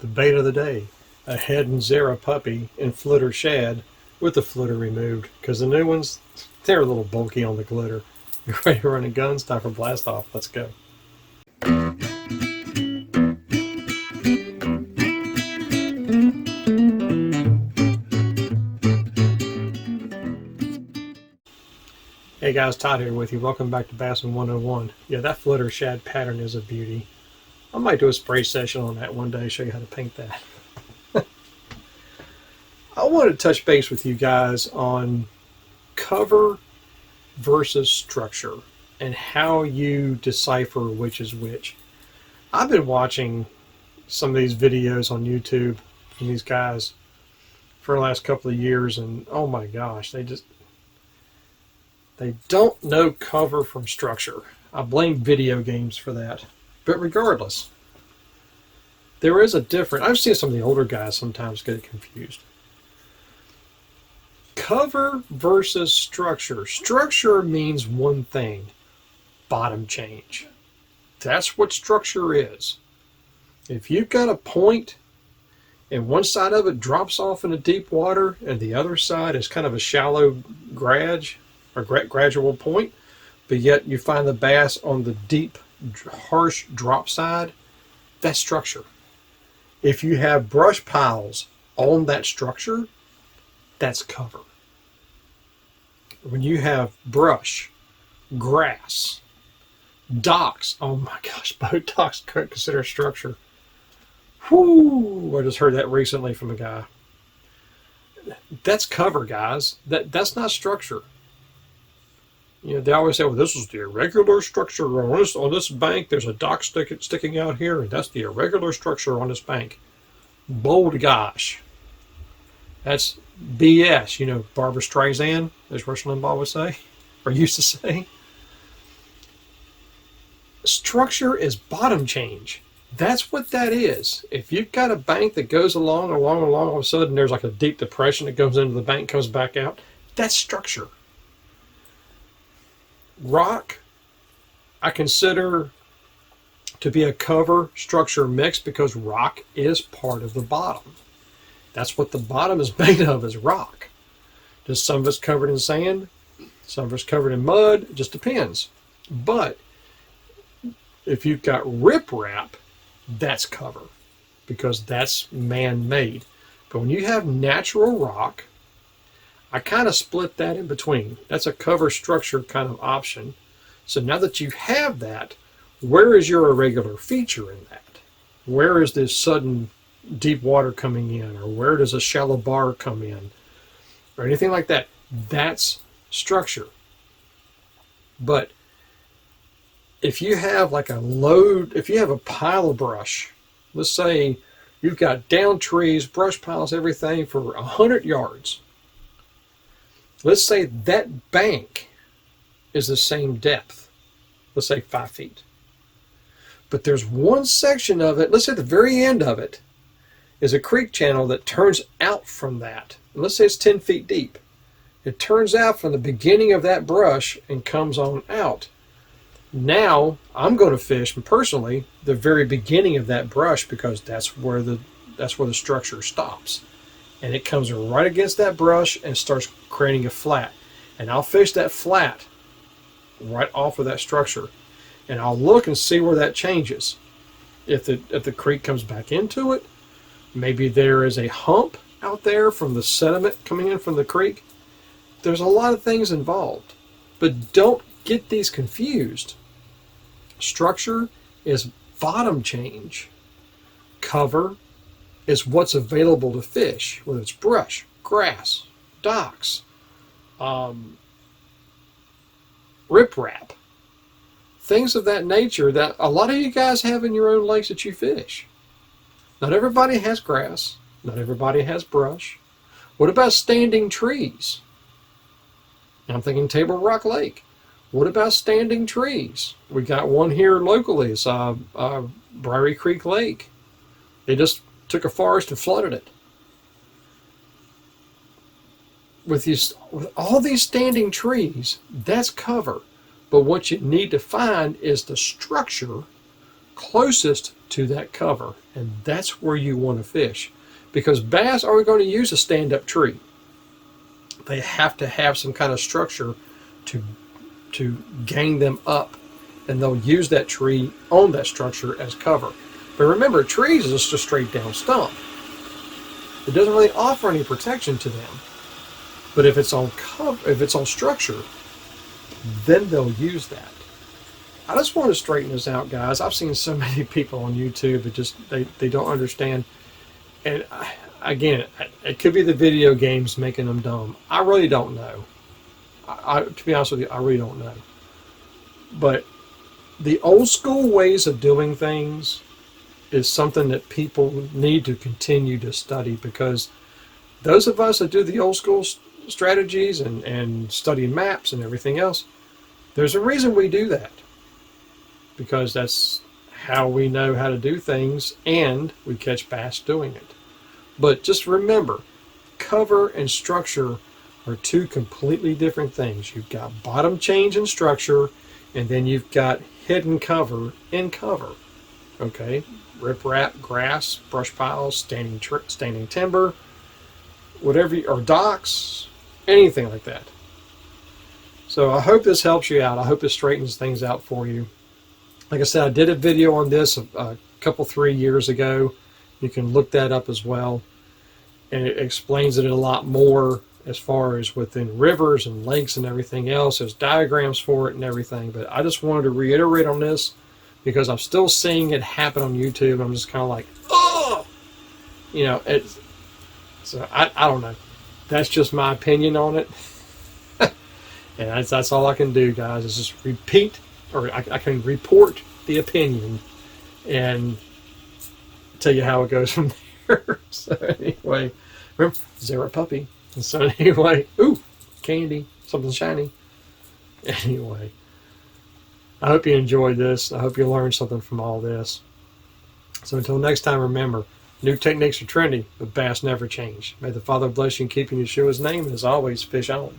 The bait of the day, a head and zero puppy and flitter shad with the flitter removed, because the new ones, they're a little bulky on the glitter. You ready to run a gun? It's time for blast off. Let's go. Hey guys, Todd here with you. Welcome back to Bassin 101. Yeah, that flitter shad pattern is a beauty. I might do a spray session on that one day, show you how to paint that. I wanted to touch base with you guys on cover versus structure and how you decipher which is which. I've been watching some of these videos on YouTube from these guys for the last couple of years, and oh my gosh, they don't know cover from structure. I blame video games for that. But regardless, there is a difference. I've seen some of the older guys sometimes get it confused. Cover versus structure. Structure means one thing: bottom change. That's what structure is. If you've got a point and one side of it drops off into deep water and the other side is kind of a shallow gradual point, but yet you find the bass on the deep, harsh drop side, that's structure. If you have brush piles on that structure, that's cover. When you have brush, grass, docks, oh my gosh, boat docks consider structure. Whoo! I just heard that recently from a guy. That's cover, guys. That's not structure. You know, they always say, well, this is the irregular structure on this bank. There's a dock sticking out here, and that's the irregular structure on this bank. Bold gosh. That's BS. You know, Barbara Streisand, as Rush Limbaugh would say, or used to say. Structure is bottom change. That's what that is. If you've got a bank that goes along, all of a sudden there's like a deep depression that goes into the bank, comes back out, that's structure. Rock, I consider to be a cover structure mix because rock is part of the bottom. That's what the bottom is made of, is rock. Just some of it's covered in sand, some of it's covered in mud, it just depends. But if you've got riprap, that's cover because that's man-made. But when you have natural rock, I kind of split that in between. That's a cover structure kind of option. So now that you have that, where is your irregular feature in that? Where is this sudden deep water coming in? Or where does a shallow bar come in? Or anything like that. That's structure. But if you have like a load, if you have a pile of brush, let's say you've got down trees, brush piles, everything for 100 yards. Let's say that bank is the same depth, let's say 5 feet. But there's one section of it, let's say at the very end of it, is a creek channel that turns out from that. And let's say it's 10 feet deep. It turns out from the beginning of that brush and comes on out. Now, I'm going to fish, personally, the very beginning of that brush because that's where the structure stops. And it comes right against that brush and starts creating a flat. And I'll fish that flat right off of that structure. And I'll look and see where that changes. If the creek comes back into it, maybe there is a hump out there from the sediment coming in from the creek. There's a lot of things involved. But don't get these confused. Structure is bottom change. Cover is what's available to fish, whether it's brush, grass, docks, riprap, things of that nature that a lot of you guys have in your own lakes that you fish. Not everybody has grass. Not everybody has brush. What about standing trees? I'm thinking Table Rock Lake. What about standing trees? We got one here locally. It's Briery Creek Lake. They just took a forest and flooded it. With all these standing trees, that's cover. But what you need to find is the structure closest to that cover. And that's where you want to fish. Because bass aren't going to use a stand-up tree. They have to have some kind of structure to gang them up. And they'll use that tree on that structure as cover. But remember, trees is just a straight down stump. It doesn't really offer any protection to them. But if it's on cover, if it's on structure, then they'll use that. I just want to straighten this out, guys. I've seen so many people on YouTube that just they don't understand. And again, it could be the video games making them dumb. I really don't know. To be honest with you, I really don't know. But the old school ways of doing things is something that people need to continue to study, because those of us that do the old school strategies and study maps and everything else, there's a reason we do that, because that's how we know how to do things, and we catch bass doing it. But just remember, cover and structure are two completely different things. You've got bottom change and structure, and then you've got hidden cover in cover. Okay, riprap, grass, brush piles, standing timber, whatever, or docks, anything like that. So I hope this helps you out. I hope this straightens things out for you. Like I said, I did a video on this a couple, 3 years ago. You can look that up as well. And it explains it a lot more as far as within rivers and lakes and everything else. There's diagrams for it and everything. But I just wanted to reiterate on this, because I'm still seeing it happen on YouTube. I'm just kind of like, oh! You know, it's... So I don't know. That's just my opinion on it. And that's all I can do, guys, is just repeat, or I can report the opinion and tell you how it goes from there. So anyway, remember, zero puppy. And so anyway, ooh, candy, something shiny. Anyway, I hope you enjoyed this. I hope you learned something from all this. So until next time, remember, new techniques are trendy, but bass never change. May the Father bless you and keep you in Yeshua's name, and as always, fish on.